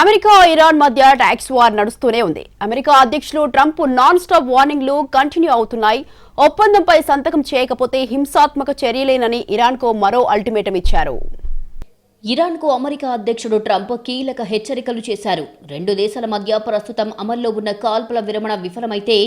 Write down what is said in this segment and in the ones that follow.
America Iran మధ్య talks war నడుస్తూనే ఉంది. అమెరికా అధ్యక్షులు ట్రంప్ నాన్ స్టాప్ వార్నింగ్లు కంటిన్యూ అవుతున్నాయి. ఒప్పందంపై సంతకం చేయకపోతే హింసాత్మక చర్యలేనని ఇరాన్కు మరో అల్టిమేటం ఇచ్చారు. ఇరాన్కు అమెరికా అధ్యక్షుడు ట్రంప్ కీలక హెచ్చరికలు చేశారు. రెండు దేశాల మధ్య ప్రస్తుతం అమల్లో ఉన్న కాల్పుల విరమణ విఫలమైతే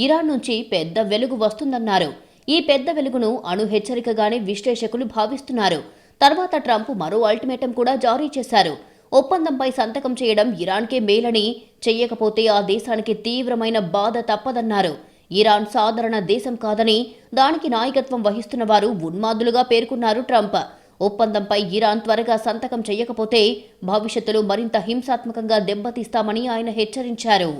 ఇరాన్ నుంచి పెద్ద వెలుగు వస్తుందన్నారు. ఈ పెద్ద వెలుగును అణు హెచ్చరికగానే విశ్లేషకులు భావిస్తున్నారు. తర్వాత ట్రంప్ మరో అల్టిమేటం కూడా జారీ చేశారు. ఒప్పందంపై సంతకం చేయడం ఇరాన్కే మేలని, చెయ్యకపోతే ఆ దేశానికి తీవ్రమైన బాధ తప్పదన్నారు. ఇరాన్ సాధారణ దేశం కాదని, దానికి నాయకత్వం వహిస్తున్న వారు ఉన్మాదులుగా పేర్కొన్నారు ట్రంప్. ఒప్పందంపై ఇరాన్ త్వరగా సంతకం చేయకపోతే భవిష్యత్తులో మరింత హింసాత్మకంగా దెబ్బతీస్తామని ఆయన హెచ్చరించారు.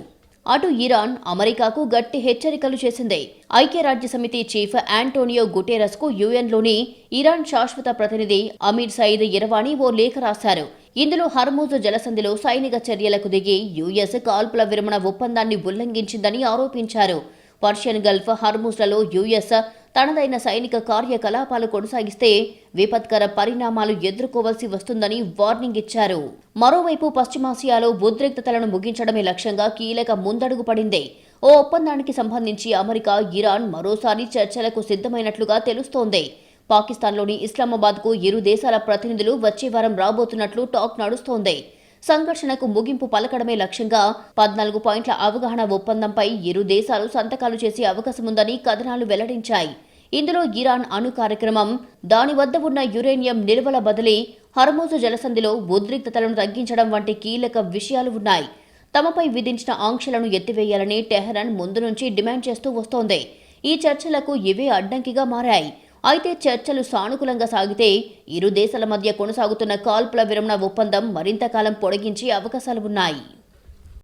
అటు ఇరాన్ అమెరికాకు గట్టి హెచ్చరికలు చేసింది. ఐక్యరాజ్యసమితి చీఫ్ ఆంటోనియో గుటెరస్ కు యుఎన్లోని ఇరాన్ శాశ్వత ప్రతినిధి అమీర్ సయీద్ ఇరవానీ ఓ లేఖ రాశారు. ఇందులో హర్మూజ్ జలసంధిలో సైనిక చర్యలకు దిగి యుఎస్ కాల్పుల విరమణ ఒప్పందాన్ని ఉల్లంఘించిందని ఆరోపించారు. పర్షియన్ గల్ఫ్, హర్మూజ్లలో యుఎస్ తనదైన సైనిక కార్యకలాపాలు కొనసాగిస్తే విపత్కర పరిణామాలు ఎదుర్కోవాల్సి వస్తుందని వార్నింగ్ ఇచ్చారు. మరోవైపు పశ్చిమాసియాలో ఉద్రిక్తతలను ముగించడమే లక్ష్యంగా కీలక ముందడుగు పడింది. ఓ ఒప్పందానికి సంబంధించి అమెరికా, ఇరాన్ మరోసారి చర్చలకు సిద్ధమైనట్లుగా తెలుస్తోంది. పాకిస్తాన్లోని ఇస్లామాబాద్కు ఇరు దేశాల ప్రతినిధులు వచ్చే వారం రాబోతున్నట్లు టాక్ నడుస్తోంది. సంఘర్షణకు ముగింపు పలకడమే లక్ష్యంగా 14 పాయింట్ల అవగాహన ఒప్పందంపై ఇరు దేశాలు సంతకాలు చేసే అవకాశముందని కథనాలు వెల్లడించాయి. ఇందులో ఇరాన్ అణు కార్యక్రమం, దాని వద్ద ఉన్న యురేనియం నిల్వల బదిలీ, హర్మూజ్ జలసంధిలో ఉద్రిక్తతలను తగ్గించడం వంటి కీలక విషయాలు ఉన్నాయి. తమపై విధించిన ఆంక్షలను ఎత్తివేయాలని టెహరాన్ ముందు నుంచి డిమాండ్ చేస్తూ వస్తోంది. ఈ చర్చలకు ఇవే అడ్డంకిగా మారాయి. అయితే చర్చలు సానుకూలంగా సాగితే ఇరు దేశాల మధ్య కొనసాగుతున్న కాల్పుల విరమణ ఒప్పందం మరింత కాలం పొడిగించే అవకాశాలు ఉన్నాయి.